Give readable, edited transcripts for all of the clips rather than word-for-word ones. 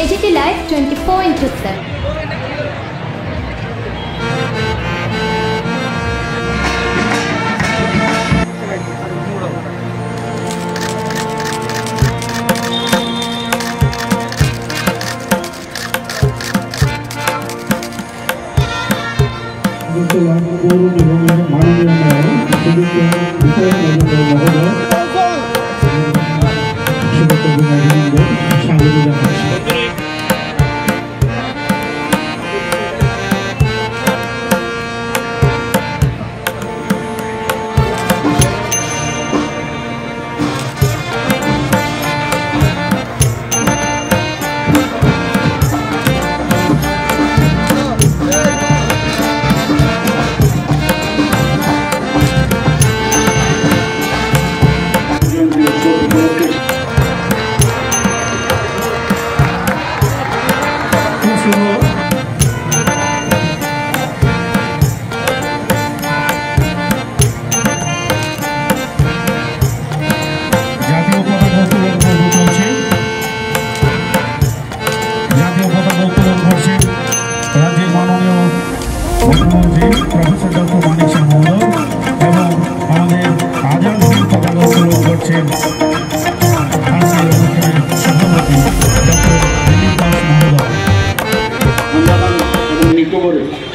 AGT Live 24/7.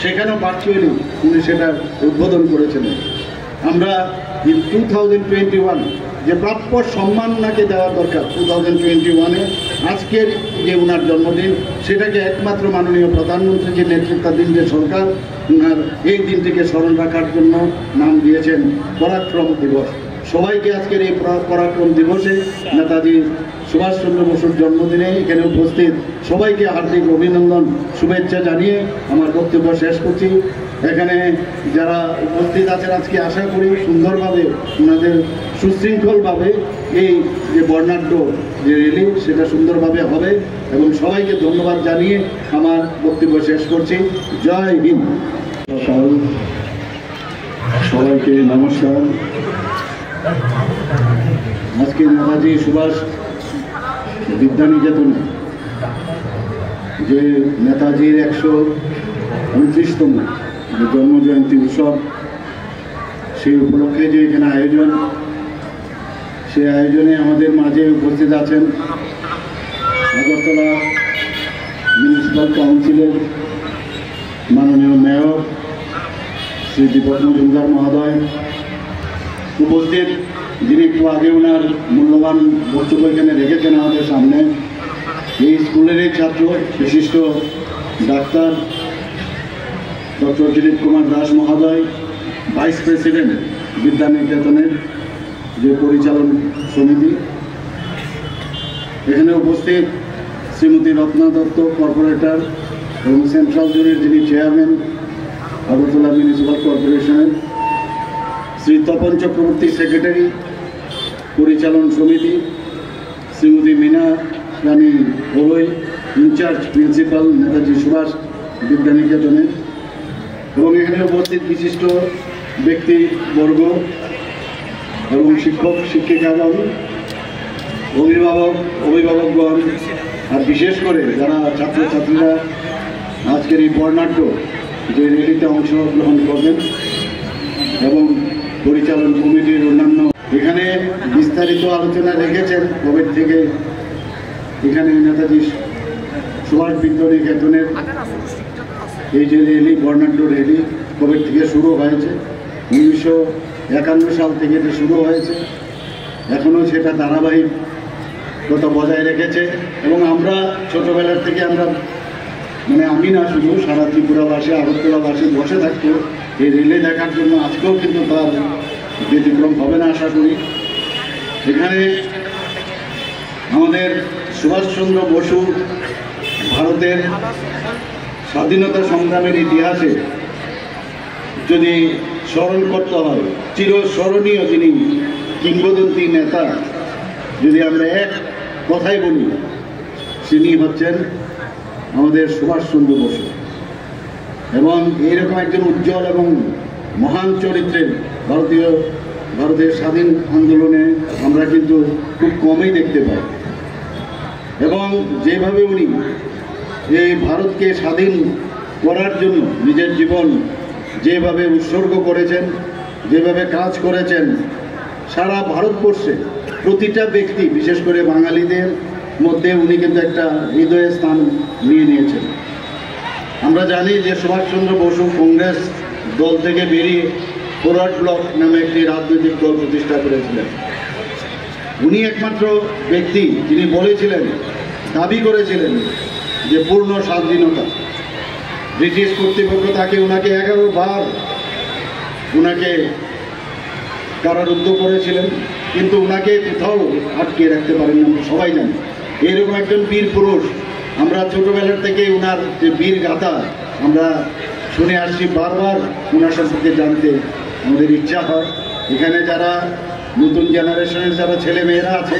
সেখানেও virtually উনি সেটা উদ্বোধন করেছিলেন। আমরা 2021 যে প্রাপ্য সম্মান নাকি দেওয়ার দরকার 2021-এ আজকের যে ওনার জন্মদিন সেটাকে একমাত্র মাননীয় প্রধানমন্ত্রীর যে নেতৃত্বাধীন যে সরকার ওনার এই দিনটিকে স্মরণ রাখার জন্য নাম দিয়েছেন পরাক্রম দিবস। সবাইকে আজকের এই পরাক্রম দিবসে নেতাজি সুভাষচন্দ্র বসুর জন্মদিনে এখানে উপস্থিত সবাইকে হার্দিক অভিনন্দন শুভেচ্ছা জানিয়ে আমার বক্তব্য শেষ করছি। এখানে যারা উপস্থিত আছেন আজকে আশা করি সুন্দরভাবে ওনাদের সুশৃঙ্খলভাবে এই যে বর্ণাঢ্য যে র্যালি সেটা সুন্দরভাবে হবে এবং সবাইকে ধন্যবাদ জানিয়ে আমার বক্তব্য শেষ করছি। জয় হিন্দ। সবাইকে নমস্কার। আজকে নেতাজি সুভাষ বিদ্যানিকেতনে যে নেতাজির 129তম জন্মজয়ন্তী উৎসব সেই উপলক্ষে যে এখানে আয়োজন, সেই আয়োজনে আমাদের মাঝে উপস্থিত আছেন আগরতলা মিউনিসিপ্যাল কাউন্সিলের মাননীয় মেয়র শ্রী দীপক মজুমদার মহোদয়, উপস্থিত যিনি একটু আগে ওনার মূল্যবান বক্তব্য এখানে রেখেছেন আমাদের সামনে, এই স্কুলেরই ছাত্র বিশিষ্ট ডাক্তার ডক্টর দিলীপ কুমার দাস মহোদয়, ভাইস প্রেসিডেন্ট বিদ্যানিকেতনের যে পরিচালন সমিতি, এখানে উপস্থিত শ্রীমতী রত্না দত্ত কর্পোরেটর এবং সেন্ট্রাল জোনের যিনি চেয়ারম্যান আগরতলা মিউনিসিপ্যাল কর্পোরেশনের, শ্রী তপন চক্রবর্তী সেক্রেটারি পরিচালন সমিতি, শ্রীমতী মীনা রানী হলই ইনচার্জ প্রিন্সিপাল নেতাজি সুভাষ বিদ্যানিকেতনের, এবং এখানে উপস্থিত বিশিষ্ট ব্যক্তিবর্গ এবং শিক্ষক শিক্ষিকাগণ, অভিভাবকগণ, আর বিশেষ করে যারা ছাত্রছাত্রীরা আজকের এই বর্ণাঢ্য যে র্যালিতে অংশগ্রহণ করবেন এবং পরিচালন কমিটির অন্যান্য, এখানে বিস্তারিত আলোচনা রেখেছেন কোভিড থেকে। এখানে নেতাজি সুভাষ বিদ্যানিকেতনের এই যে র্যালি, বর্ণাঢ্য র্যালি কোভিড থেকে শুরু হয়েছে, 1951 সাল থেকে এটা শুরু হয়েছে, এখনও সেটা ধারাবাহিকতা বজায় রেখেছে। এবং আমরা ছোটোবেলার থেকে আমরা আমি না শুধু সারা ত্রিপুরাবাসী আগরতলাবাসী বসে থাকতো এই রেলে দেখার জন্য। আজকেও কিন্তু তার ব্যতিক্রম হবে না আশা করি। এখানে আমাদের সুভাষচন্দ্র বসু ভারতের স্বাধীনতা সংগ্রামের ইতিহাসে যদি স্মরণ করতে হয়, চিরস্মরণীয় যিনি কিংবদন্তি নেতা, যদি আমরা এক কথাই বলি, তিনি হচ্ছেন আমাদের সুভাষচন্দ্র বসু। এবং এইরকম একজন উজ্জ্বল এবং মহান চরিত্রের ভারতের স্বাধীন আন্দোলনে আমরা কিন্তু খুব কমই দেখতে পাই। এবং যেভাবে উনি এই ভারতকে স্বাধীন করার জন্য নিজের জীবন যেভাবে উৎসর্গ করেছেন, যেভাবে কাজ করেছেন, সারা ভারতবর্ষে প্রতিটা ব্যক্তি, বিশেষ করে বাঙালিদের মধ্যে উনি কিন্তু একটা হৃদয়ের স্থান নিয়ে নিয়েছেন। আমরা জানি যে সুভাষচন্দ্র বসু কংগ্রেস দল থেকে বেরিয়ে ফরওয়ার্ড ব্লক নামে একটি রাজনৈতিক দল প্রতিষ্ঠা করেছিলেন। উনি একমাত্র ব্যক্তি যিনি বলেছিলেন, দাবি করেছিলেন যে পূর্ণ স্বাধীনতা। ব্রিটিশ কর্তৃপক্ষ ওনাকে 11 বার ওনাকে কারারুদ্ধ করেছিলেন, কিন্তু ওনাকে কোথাও আটকে রাখতে পারেন না, আমরা সবাই জানি। এরকম একজন বীর পুরুষ, আমরা ছোটবেলার থেকে ওনার যে বীর গাথা আমরা শুনে আসছি, বারবার ওনার সম্পর্কে জানতে আমাদের ইচ্ছা হয়। এখানে যারা নতুন জেনারেশনের যারা ছেলে মেয়েরা আছে,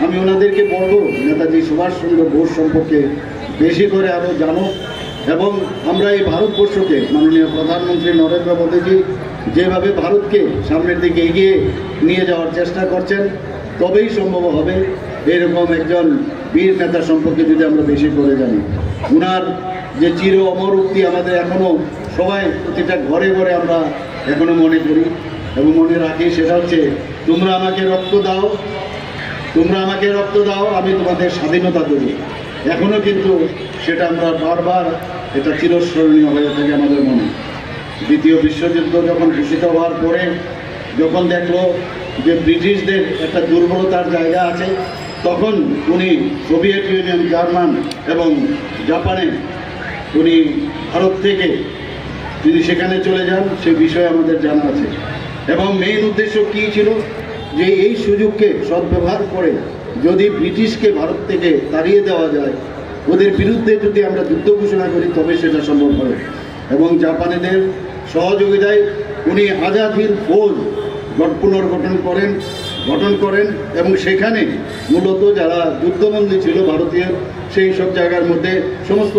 আমি ওনাদেরকে বলবো নেতাজি সুভাষচন্দ্র বোস সম্পর্কে বেশি করে আরও জানো। এবং আমরা এই ভারতবর্ষকে মাননীয় প্রধানমন্ত্রী নরেন্দ্র মোদীজি যেভাবে ভারতকে সামনের দিকে এগিয়ে নিয়ে যাওয়ার চেষ্টা করছেন, তবেই সম্ভব হবে এরকম একজন বীর নেতা সম্পর্কে যদি আমরা বেশি করে জানি। ওনার যে চির অমর উক্তি আমাদের এখনও সবাই প্রতিটা ঘরে ঘরে আমরা এখনও মনে করি এবং মনে রাখি, সেটা হচ্ছে, তোমরা আমাকে রক্ত দাও, তোমরা আমাকে রক্ত দাও, আমি তোমাদের স্বাধীনতা দেব। এখনও কিন্তু সেটা আমরা বারবার, এটা চিরস্মরণীয় হয়ে থাকে আমাদের মনে। দ্বিতীয় বিশ্বযুদ্ধ যখন ঘোষিত হওয়ার পরে যখন দেখলো যে ব্রিটিশদের একটা দুর্বলতার জায়গা আছে, তখন উনি সোভিয়েত ইউনিয়ন, জার্মান এবং জাপানে উনি ভারত থেকে তিনি সেখানে চলে যান, সে বিষয়ে আমাদের জানা আছে। এবং মেইন উদ্দেশ্য কী ছিল, যে এই সুযোগকে সদ্ব্যবহার করে যদি ব্রিটিশকে ভারত থেকে তাড়িয়ে দেওয়া যায়, ওদের বিরুদ্ধে যদি আমরা যুদ্ধ ঘোষণা করি, তবে সেটা সম্ভব হবে। এবং জাপানিদের সহযোগিতায় উনি আজাদ হিন্দ ফৌজ পুনর্গঠন করেন এবং সেখানে মূলত যারা যুদ্ধবন্দী ছিল ভারতীয়, সেই সব জায়গার মধ্যে সমস্ত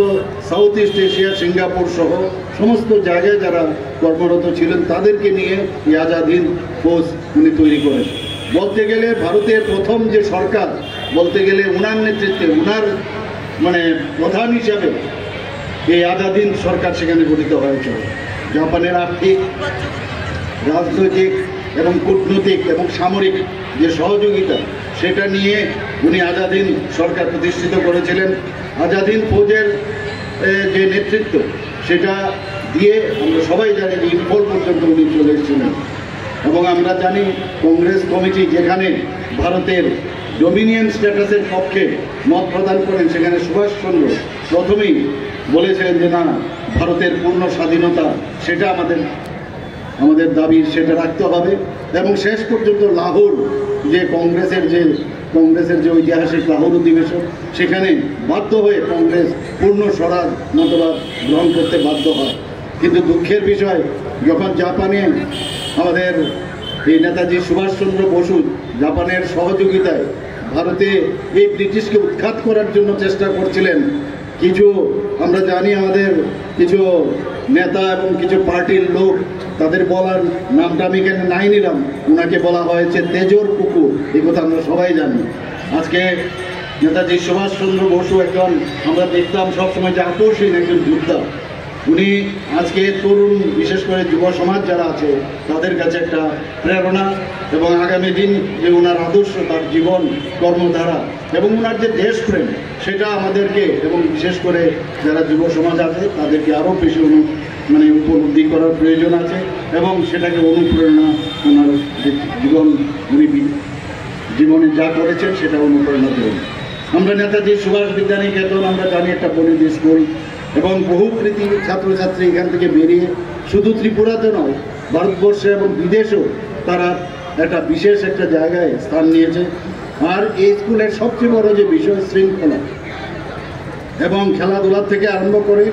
সাউথ ইস্ট এশিয়া, সিঙ্গাপুর সহ সমস্ত জায়গায় যারা কর্মরত ছিলেন, তাদেরকে নিয়ে এই আজাদ হিন্দ ফৌজ উনি তৈরি করেন। বলতে গেলে ভারতের প্রথম যে সরকার, বলতে গেলে উনার নেতৃত্বে, উনার প্রধান হিসাবে এই আজাদ হিন্দ সরকার সেখানে গঠিত হয়েছিল। জাপানের আর্থিক, রাজনৈতিক এবং কূটনৈতিক এবং সামরিক যে সহযোগিতা, সেটা নিয়ে উনি আজাদ হিন্দ সরকার প্রতিষ্ঠিত করেছিলেন। আজাদ হিন্দ ফৌজের যে নেতৃত্ব, সেটা দিয়ে আমরা সবাই জানি যে ইম্ফল পর্যন্ত উনি চলে এসেছিলেন। এবং আমরা জানি কংগ্রেস কমিটি যেখানে ভারতের ডোমিনিয়ন স্ট্যাটাসের পক্ষে মত প্রদান করেন, সেখানে সুভাষচন্দ্র প্রথমেই বলেছিলেন যে না, ভারতের পূর্ণ স্বাধীনতা সেটা আমাদের দাবি, সেটা রাখতে হবে। এবং শেষ পর্যন্ত লাহোর যে কংগ্রেসের যে ঐতিহাসিক লাহোর অধিবেশন, সেখানে বাধ্য হয়ে কংগ্রেস পূর্ণ স্বরাজ মতবাদ গ্রহণ করতে বাধ্য হয়। কিন্তু দুঃখের বিষয়, যখন জাপানে আমাদের এই নেতাজি সুভাষচন্দ্র বসু জাপানের সহযোগিতায় ভারতে এই ব্রিটিশকে উৎখাত করার জন্য চেষ্টা করছিলেন, কিছু আমরা জানি আমাদের কিছু নেতা এবং কিছু পার্টির লোক, তাদের বলার নামটা আমি এখানে নাই নিলাম, ওনাকে বলা হয়েছে তেজর কুকুর, এই কথা আমরা সবাই জানি। আজকে নেতাজি সুভাষচন্দ্র বসু একজন, আমরা দেখতাম সবসময় যে আকর্ষণ একজন যোদ্ধা। উনি আজকে তরুণ, বিশেষ করে যুব সমাজ যারা আছে, তাদের কাছে একটা প্রেরণা, এবং আগামী দিন যে ওনার আদর্শ, তার জীবন কর্মধারা এবং ওনার যে দেশপ্রেম, সেটা আমাদেরকে এবং বিশেষ করে যারা যুব সমাজ আছে তাদেরকে আরও বেশি উপলব্ধি করার প্রয়োজন আছে। এবং সেটাকে অনুপ্রেরণা, ওনার যে জীবনে যা করেছেন সেটা অনুপ্রেরণা দেবেন। আমরা নেতাজি সুভাষ বিদ্যানিকেতন আমরা জানি একটা বনিদি স্কুল, এবং বহু কৃতি ছাত্রছাত্রী এখান থেকে বেরিয়ে শুধু ত্রিপুরাতে নয়, ভারতবর্ষে এবং বিদেশেও তারা একটা বিশেষ একটা জায়গায় স্থান নিয়েছে। আর এই স্কুলের সবচেয়ে বড় যে বিষয়, শৃঙ্খলা এবং খেলাধুলা থেকে আরম্ভ করে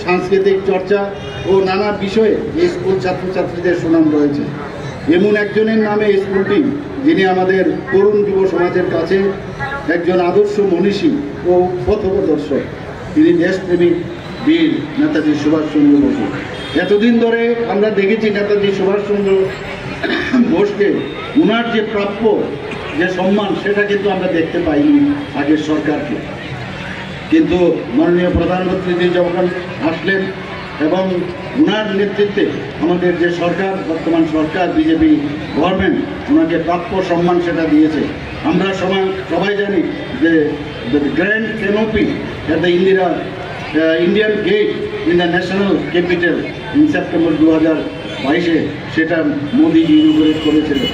সাংস্কৃতিক চর্চা ও নানা বিষয়ে এই স্কুল ছাত্রছাত্রীদের সুনাম রয়েছে। এমন একজনের নামে এই স্কুলটি, যিনি আমাদের তরুণ যুব সমাজের কাছে একজন আদর্শ মনীষী ও পথপ্রদর্শক, তিনি দেশপ্রেমিক বীর নেতাজি সুভাষচন্দ্র বসু। এতদিন ধরে আমরা দেখেছি নেতাজি সুভাষচন্দ্র বোসকে ওনার যে প্রাপ্য যে সম্মান সেটা কিন্তু আমরা দেখতে পাইনি আগের সরকারকে। কিন্তু মাননীয় প্রধানমন্ত্রী যখন আসলেন এবং ওনার নেতৃত্বে আমাদের যে সরকার, বর্তমান সরকার বিজেপি গভর্নমেন্ট, ওনাকে প্রাপ্য সম্মান সেটা দিয়েছে। আমরা সবাই জানি যে grand canopy at the Indian get in the national capital in September 2022 সেটা মোদিজি ইনঅগুরেট করেছিলেন।